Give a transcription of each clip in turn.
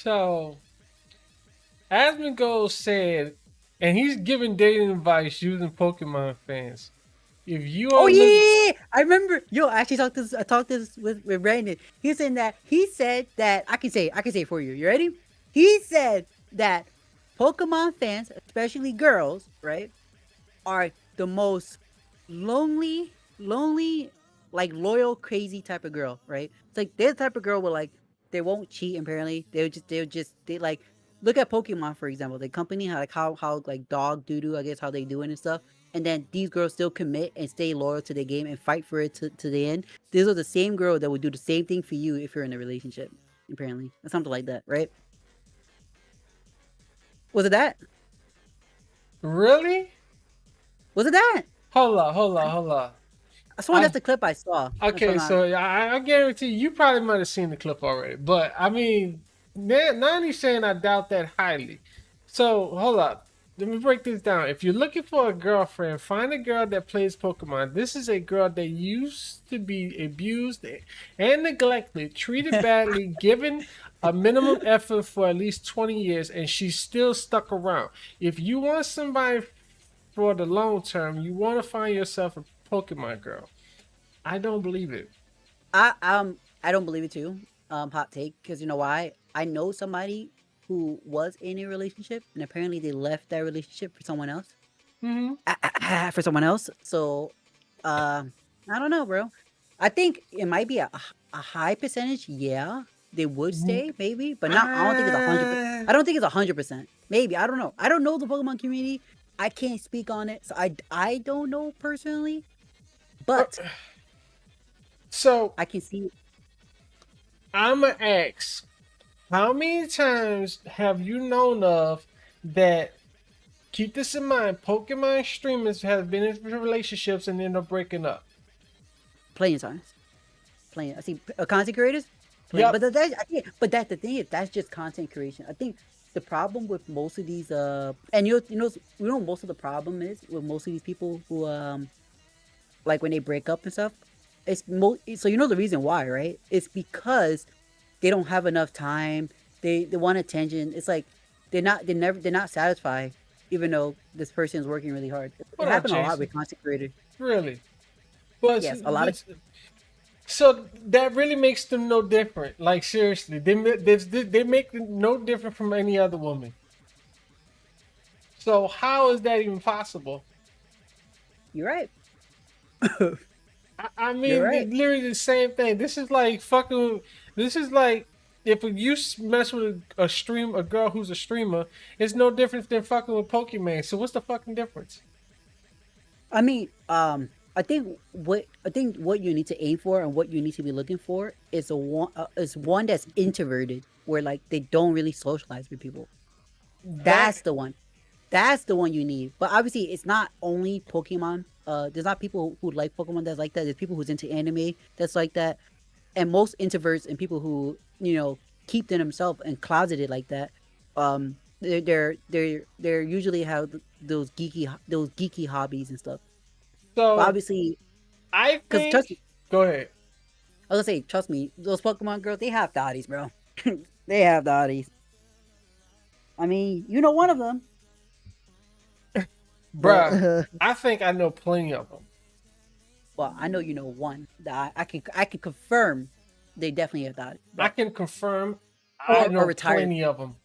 So, Asmongold said, and he's giving dating advice using Pokemon fans. If you Oh are yeah, look, yeah, yeah. I remember. Yo, I actually talked this. I talked this with Brandon. He said that I can say it for you. You ready? He said that Pokemon fans, especially girls, right, are the most lonely, like loyal, crazy type of girl, right? It's like they're the type of girl where like they won't cheat. Apparently, they like look at Pokemon for example. The company how like dog doo doo, I guess how they do it and stuff. And then these girls still commit and stay loyal to the game and fight for it to the end. These are the same girl that would do the same thing for you if you're in a relationship. Apparently, or something like that, right? Was it that? really? Was it that? Hold on. I swear that's I the clip I saw. If I'm Okay, not. so I guarantee you probably might have seen the clip already. But I mean, now he's saying I doubt that highly. So hold up. Let me break this down. If you're looking for a girlfriend, find a girl that plays Pokemon. This is a girl that used to be abused and neglected, treated badly, given a minimum effort for at least 20 years, and she's still stuck around. If you want somebody for the long term, you want to find yourself a Pokemon girl. I don't believe it. I don't believe it too. Hot take, because you know why? I know somebody who was in a relationship and apparently they left that relationship for someone else. Hmm. For someone else. So, uh, I don't know, bro. I think it might be a high percentage. Yeah, they would stay maybe, but not. I don't think it's 100. Uh, I don't think it's 100%. Maybe I don't know. I don't know the Pokemon community. I can't speak on it, so I don't know personally. But so I can see. I'm gonna ask, how many times have you known of that? Keep this in mind. Pokemon streamers have been in relationships and end up breaking up. Plenty of times. Plenty. I see content creators. Plenty. Yep. I think, but that's the thing is that's just content creation. I think the problem with most of these and you know most of the problem is with most of these people who like when they break up and stuff. So you know the reason why, right? It's because they don't have enough time. They want attention. It's like they're not satisfied, even though this person is working really hard. It Hold on, happened a lot Jason. with content creators. Really? But Yes, a lot of so that really makes them no different. Like seriously, they make them no different from any other woman. So how is that even possible? you're right. I You're mean, right. literally the same thing. This is like fucking. This is like if you mess with a girl who's a streamer, it's no different than fucking with Pokemon. So what's the fucking difference? I mean, I think what you need to aim for and what you need to be looking for is one that's introverted, where like they don't really socialize with people. That That's the one. That's the one you need. But obviously, it's not only Pokemon. There's not people who like Pokemon that's like that. There's people who's into anime that's like that, and most introverts and people who keep to themselves and closeted like that. They're usually have those geeky hobbies and stuff. But so obviously, I because trust think. me, Go ahead. I was gonna say, trust me, those Pokemon girls, they have thotties, bro. They have thotties. I mean, you know one of them, but Bruh, I think I know plenty of them. well, I know you know one that I can confirm they definitely have thotties, I but can confirm I or know retired. plenty of them.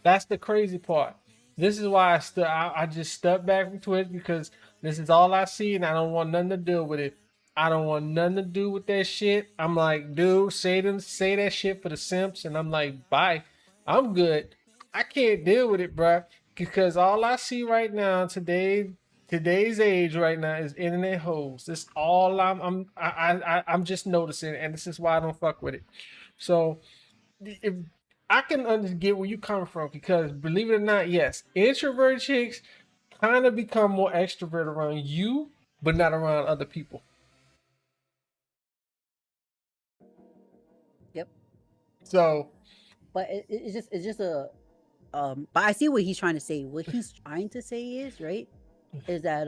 That's the crazy part. This is why I just stepped back from Twitch because this is all I see and I don't want nothing to do with it. I don't want nothing to do with that shit. I'm like, dude, say that shit for the simps, and I'm like, bye. I'm good. I can't deal with it, bruh. Because all I see right now today's age right now is internet hoes. That's all I'm just noticing, and this is why I don't fuck with it. So if I can get where you come from, because believe it or not, yes, introvert chicks kind of become more extrovert around you, but not around other people. Yep. So But it's just a But I see what he's trying to say. What he's trying to say is right is that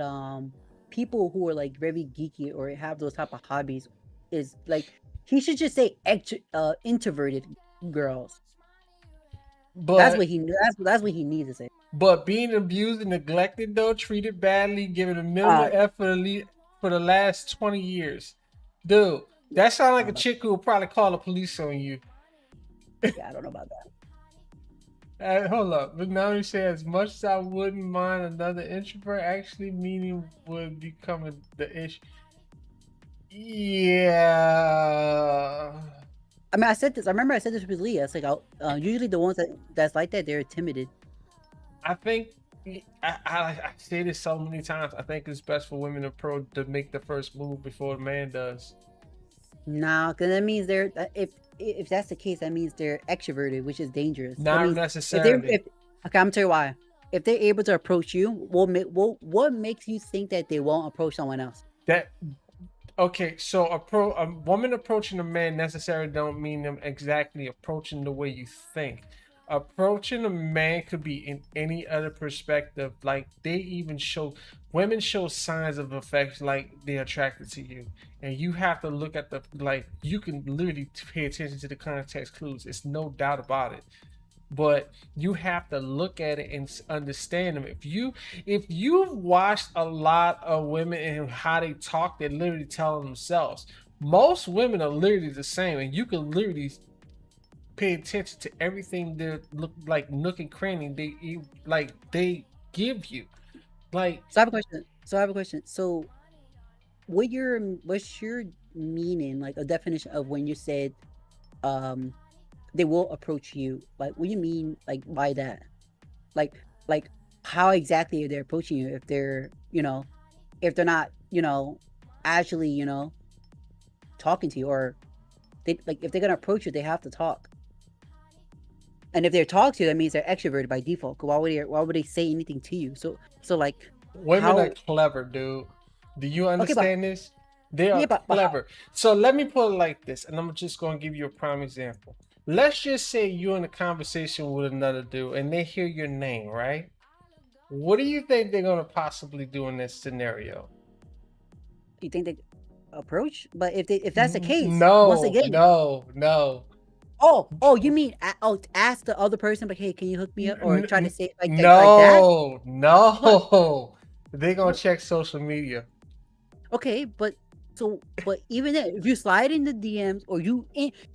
people who are like very geeky or have those type of hobbies is like he should just say introverted girls. That's But what he. That's what he needs to say. being abused and neglected though, treated badly, given a minimal Uh, effort for the last 20 years. Dude, that sounds I like don't a know. chick who will probably call the police on you. Yeah, I don't know about that. Hold up. But now you say as much as I wouldn't mind another introvert, actually meaning would become the issue. Yeah. I mean, I said this. I remember I said this with Leah. It's like, usually the ones that's like that, they're timid. I think I say this so many times. I think it's best for women to make the first move before the man does. Nah, because that means they're if that's the case, that means they're extroverted, which is dangerous. That Not means if they're necessarily. if okay, I'm gonna tell you why. If they're able to approach you, what makes you think that they won't approach someone else? That Okay, so a woman approaching a man necessarily don't mean them exactly approaching the way you think. Approaching a man could be in any other perspective. Like they even show women show signs of affection, like they're attracted to you, and you have to look at the like. You can literally pay attention to the context clues. It's no doubt about it, but you have to look at it and understand them. If you've watched a lot of women and how they talk, they're literally telling themselves. Most women are literally the same, and you can literally pay attention to everything they look like nook and cranny they give you. Like So I have a question. So what's your meaning, like a definition of when you said um they will approach you? Like, what do you mean like by that? Like like how exactly are they approaching you if they're if they're not actually talking to you, or they like if they're gonna approach you they have to talk, and if they're talking to you that means they're extroverted by default. 'Cause why would they say anything to you? So like women are how clever, dude. Do you okay, but understand this? They are yeah, but how? clever. So let me put it like this, and I'm just going to give you a prime example. Let's just say you're in a conversation with another dude and they hear your name, right? What do you think they're going to possibly do in this scenario? You think they approach? But if that's the case, once No, again, no, no. oh, you mean ask the other person, like, hey, can you hook me up, or try to say it like that? No, What? no. They're going to What? check social media. Okay, but even then, if you slide in the DMs, or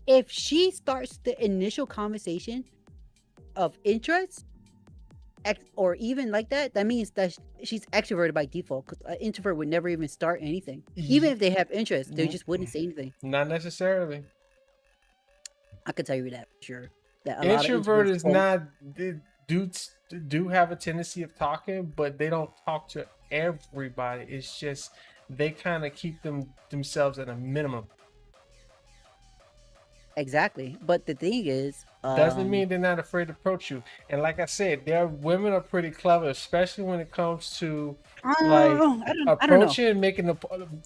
if she starts the initial conversation of interest, or even like that, that means that she's extroverted by default. Because an introvert would never even start anything, even if they have interest, they just wouldn't say anything. Not necessarily. I can tell you that for sure. That a lot of Introvert introverts is don't. not do do have a tendency of talking, but they don't talk to everybody. It's just they kind of keep themselves at a minimum. Exactly. But the thing is, Doesn't mean they're not afraid to approach you. And like I said, their women are pretty clever, especially when it comes to like I don't know. approaching and making the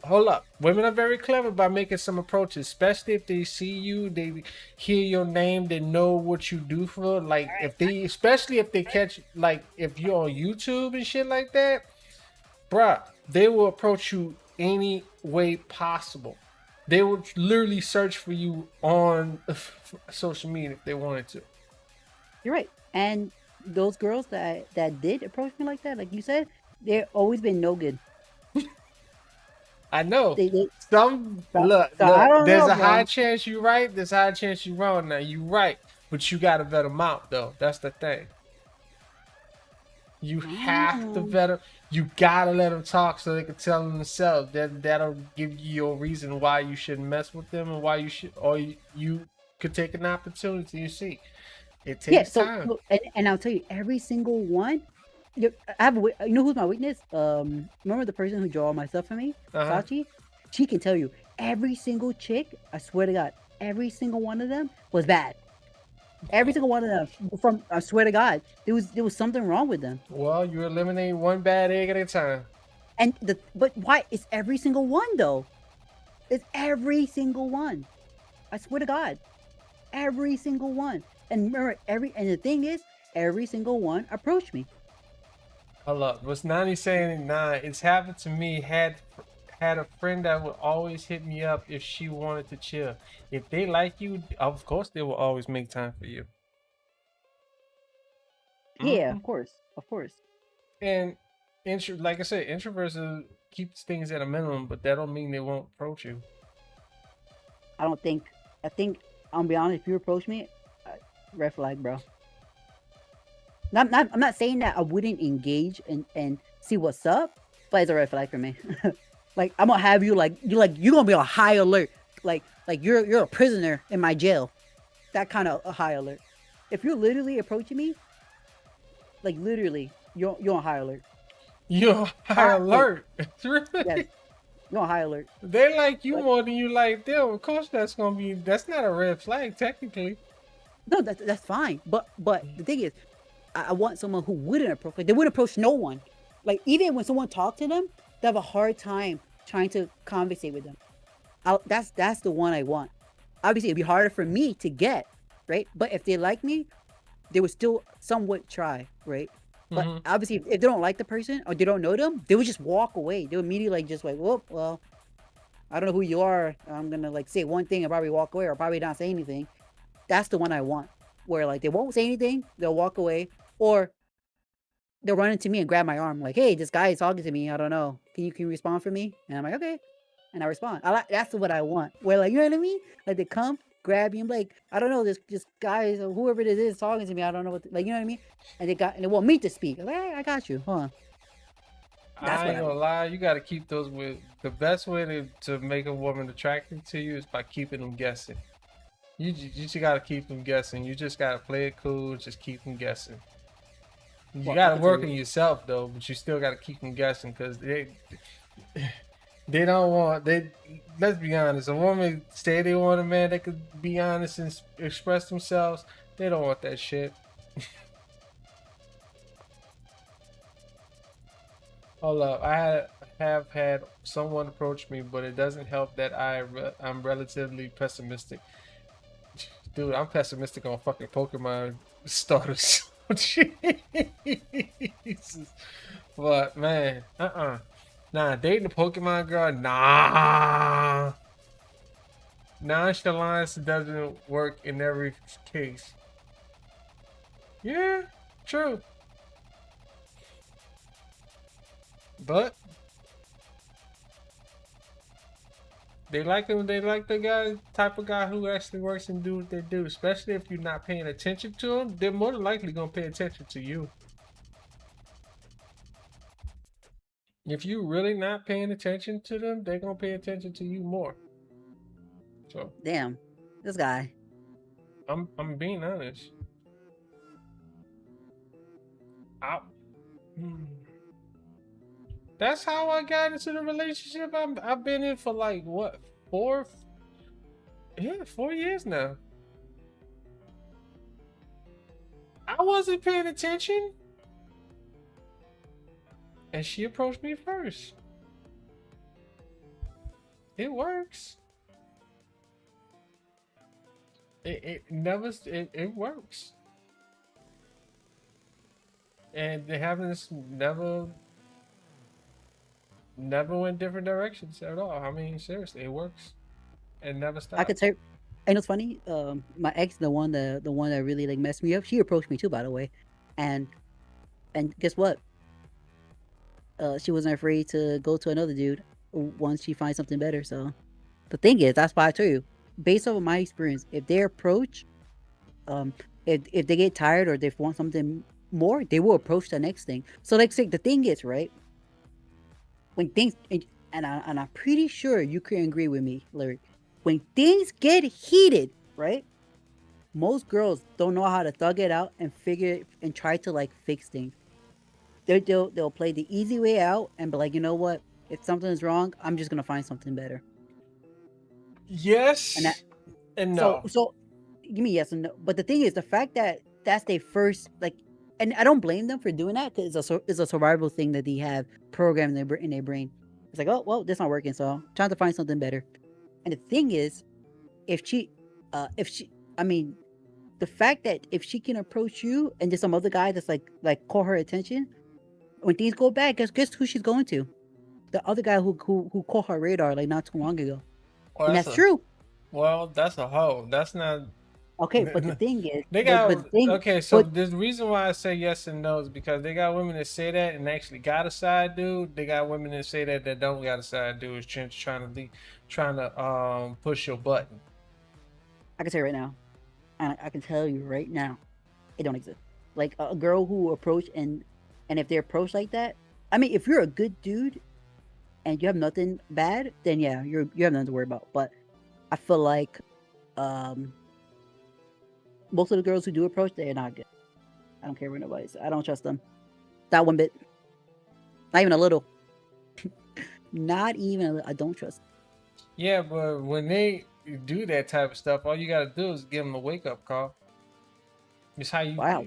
hold up. Women are very clever by making some approaches, especially if they see you, they hear your name, they know what you do for. Like if they, especially if they catch, like if you're on YouTube and shit like that, bruh, they will approach you any way possible. They would literally search for you on social media if they wanted to. You're right. And those girls that did approach me like that, like you said, they've always been no good. I know. They Some so, look, so I look. don't There's know, a high bro. chance you right. There's a high chance you wrong. Now you right, but you gotta vet them out though. That's the thing. You I have don't to know. vet them. You gotta let them talk so they can tell them themselves. That'll give you your reason why you shouldn't mess with them and why you should, or you could take an opportunity. You see, it Yeah, takes so, time. and I'll tell you, every single one. I have you know who's my weakness? Remember the person who drew all my stuff for me, Uh huh. Sachi? She can tell you every single chick. I swear to God, every single one of them was bad. Every single one of them. From I swear to God, there was something wrong with them. Well, you eliminate one bad egg at a time. But why? It's every single one though. It's every single one. I swear to God, every single one. And remember, and the thing is, every single one approached me. Hold up. Was 90 saying 9? It's happened to me. had a friend that would always hit me up if she wanted to chill. If they like you, of course they will always make time for you. Yeah, Hmm. of course, of course. And like I said, introverts keep things at a minimum, but that don't mean they won't approach you. I don't think. I think I'll be honest. If you approach me, uh, red flag, bro. I'm not saying that I wouldn't engage and see what's up, but it's a red flag for me. Like I'm gonna have you you're gonna be on high alert. Like you're a prisoner in my jail. That kind of a high alert. If you're literally approaching me, like literally, you're on high alert. You're high High, like alert. yes, Really? you're on high alert. They like you Like more than you like them. Of course, that's not a red flag technically. no, that's fine. But the thing is, I want someone who wouldn't approach. Like they wouldn't approach no one. Like even when someone talked to them, they have a hard time trying to conversate with them. That's the one I want. Obviously, it'd be harder for me to get, right? But if they like me, they would still somewhat try, right? But Hmm. obviously, if they don't like the person or they don't know them, they would just walk away. They would immediately like just like, well, I don't know who you are. I'm gonna like say one thing and probably walk away or probably not say anything. That's the one I want. Where like they won't say anything, they'll walk away, or they'll run into me and grab my arm, like, "Hey, this guy is talking to me. I don't know. Can you respond for me?" And I'm like, "Okay," and I respond. That's what I want. Where like you know what I mean? Like they come, grab you, and be like, "I don't know. This guy or whoever it is talking to me. I don't know what like you know what I mean?" And they want me to speak. I'm like, "Hey, I got you. Hold on." That's I what ain't I gonna want. lie, you gotta keep those with the best way to make a woman attractive to you is by keeping them guessing. You just gotta keep them guessing. You just gotta play it cool, just keep them guessing. You Well, I gotta can tell work you. on yourself though, but you still gotta keep them guessing because they don't want they. Let's be honest. A woman say they want a man that could be honest and express themselves. They don't want that shit. Hold up, have had someone approach me, but it doesn't help that I'm relatively pessimistic. Dude, I'm pessimistic on fucking Pokemon starters. Jesus. But man, nah, dating a Pokemon girl, nah. Nonchalance doesn't work in every case. Yeah, true. But they like him. They like the guy, type of guy who actually works and do what they do. Especially if you're not paying attention to them, they're more than likely gonna pay attention to you. If you really not paying attention to them, they're gonna pay attention to you more. So Damn, this guy. I'm being honest. I, hmm. That's how I got into the relationship I've been in for like what 4 years now. I wasn't paying attention, and she approached me first. It works. It never it works, and they haven't never went different directions at all. I mean, seriously, it works and never I could stopped. tell. And it's funny. My ex, the one that really like messed me up, she approached me too, by the way, and guess what? She wasn't afraid to go to another dude once she finds something better. So the thing is, that's why I tell you, based off of my experience, if they approach, um, if they get tired or they want something more, they will approach the next thing. So like, say the thing is, right? When things and I'm pretty sure you can agree with me, Larry. When things get heated, right? Most girls don't know how to thug it out and figure and try to like fix things. They'll play the easy way out and be like, you know what? If something's wrong, I'm just gonna find something better. And that Yes and no. so give me yes and no. But the thing is, the fact that that's their first like, and I don't blame them for doing that because it's a survival thing that they have programmed in their brain. It's like, oh well, this not working, so I'm trying to find something better. And the thing is, if she, if she, I mean, the fact that if she can approach you and there's some other guy that's like call her attention when things go bad, guess who she's going to? the other guy who caught her radar like not too long ago, Well, and that's that's a true. that's a hoe. That's not. Okay, but the thing is, They but the got thing, okay. So but the reason why I say yes and no is because they got women that say that and actually got a side dude. They got women that say that don't got a side dude. Is trying to push your button. I can say right now, and I can tell you right now, it don't exist. Like a girl who approach and if they approach like that, I mean, if you're a good dude and you have nothing bad, then yeah, you have nothing to worry about. But I feel like um most of the girls who do approach, they're not good. I don't care what nobody says. I don't trust them. Not one bit. Not even a little. Not even. I don't trust. Yeah, but when they do that type of stuff, all you gotta do is give them a wake up call. It's how you. Wow.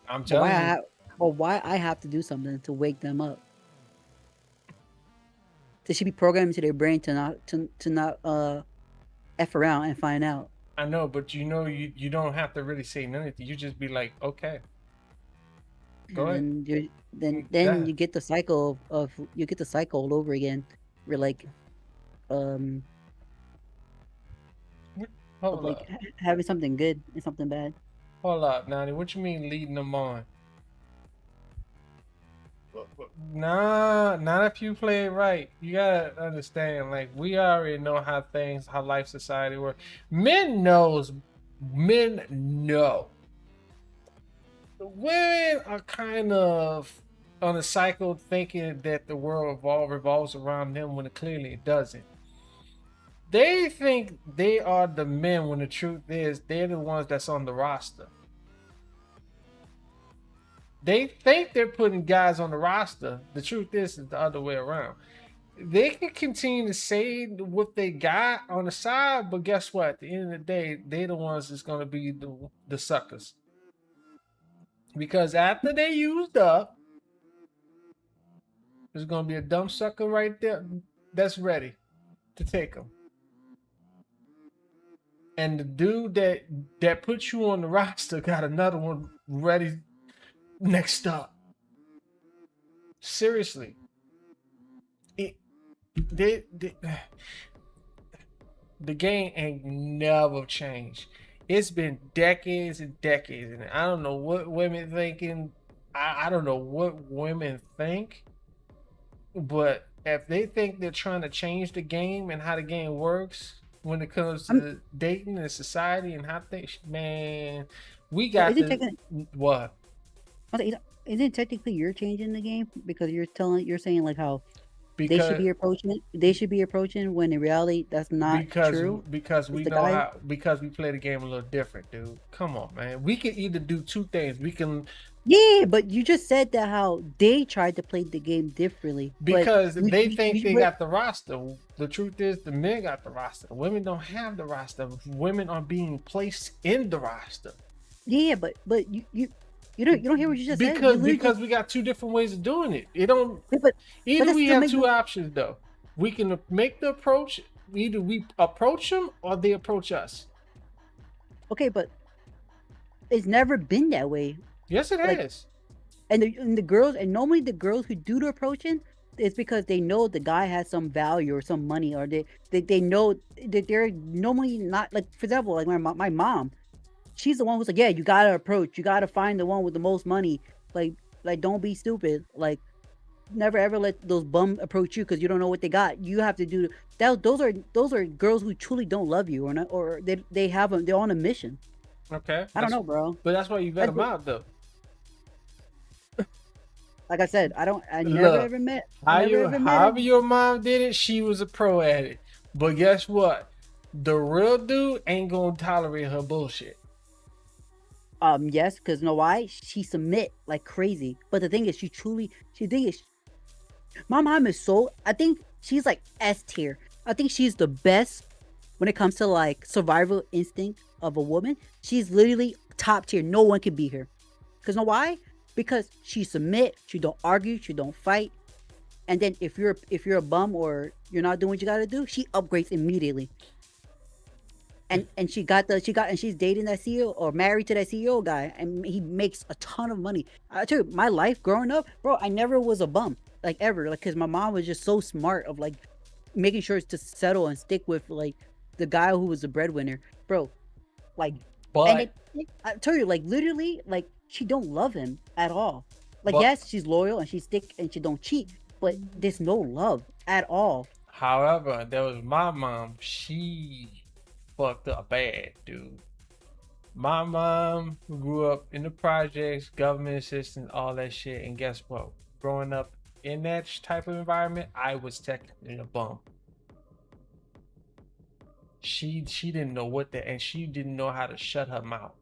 I'm But why telling you. but why I have to do something to wake them up? They should be programmed into their brain to not f around and find out. I know, but you don't have to really say nothing. You just be like, okay, go And ahead. then then That you get the cycle of you get the cycle all over again. We're like um of hold like up, having something good and something bad. hold up, Nani. What you mean leading them on? Nah, not if you play it right. You gotta understand, like we already know how life society works. Men know. Women are kind of on a cycle thinking that the world revolves around them when it clearly doesn't. They think they are the men when the truth is they're the ones that's on the roster. They think they're putting guys on the roster. The truth is the other way around. They can continue to say what they got on the side, but guess what? At the end of the day, they're the ones that's going to be the suckers. Because after they used up, there's going to be a dumb sucker right there that's ready to take them. And the dude that put you on the roster got another one ready next up. Seriously. It, they, the game ain't never changed. It's been decades and decades, and I don't know what women thinking. I don't know what women think, but if they think they're trying to change the game and how the game works when it comes I'm to dating and society and how things, man, we but got to what? isn't technically you're changing the game because you're saying like how Because they should be approaching when in reality that's not because true. because It's we the know guy. how because we play the game a little different, dude. Come on, man. We can either do two things. We can Yeah, but you just said that how they tried to play the game differently. But because they think they but got the roster. The truth is, the men got the roster. Women don't have the roster. Women are being placed in the roster yeah, but you don't hear what you just said. You literally because just we got two different ways of doing it. It don't. yeah, but Either that we still have makes two no options though. We can make the approach. Either we approach them or they approach us. okay, but it's never been that way. Yes, it Like has. and the girls and normally the girls who do the approaching it's because they know the guy has some value or some money or they know that they're normally not like for example like my mom she's the one who's like yeah you gotta approach you gotta find the one with the most money like don't be stupid like never ever let those bum approach you because you don't know what they got you have to do that those are girls who truly don't love you or not or they have them they're on a mission. Okay, I don't know bro. but that's why you vet That's them out though. like I said I never Look, ever met I how never you ever met a however your mom did it, she was a pro at it. But guess what? The real dude ain't gonna tolerate her bullshit. Yes, because you know why? She submit like crazy. But the thing is, she think is my mom is so. I think she's like S tier. I think she's the best when it comes to like survival instinct of a woman. She's literally top tier. No one can beat her. Cause know why? Because she submit. She don't argue. She don't fight. And then if you're a bum or you're not doing what you gotta do, she upgrades immediately. And she's dating that CEO or married to that CEO guy and he makes a ton of money. I tell you, my life growing up, bro, I never was a bum. like ever. Like, cause my mom was just so smart of like making sure to settle and stick with like the guy who was the breadwinner, bro. Like, and But I tell you, like literally, like she don't love him at all. Like, but yes, she's loyal and she stick and she don't cheat, but there's no love at all. however, there was my mom. She fucked up bad, dude. My mom grew up in the projects, government assistance, all that shit. And guess what? Growing up in that type of environment, I was technically a bum. She didn't know what that, and she didn't know how to shut her mouth.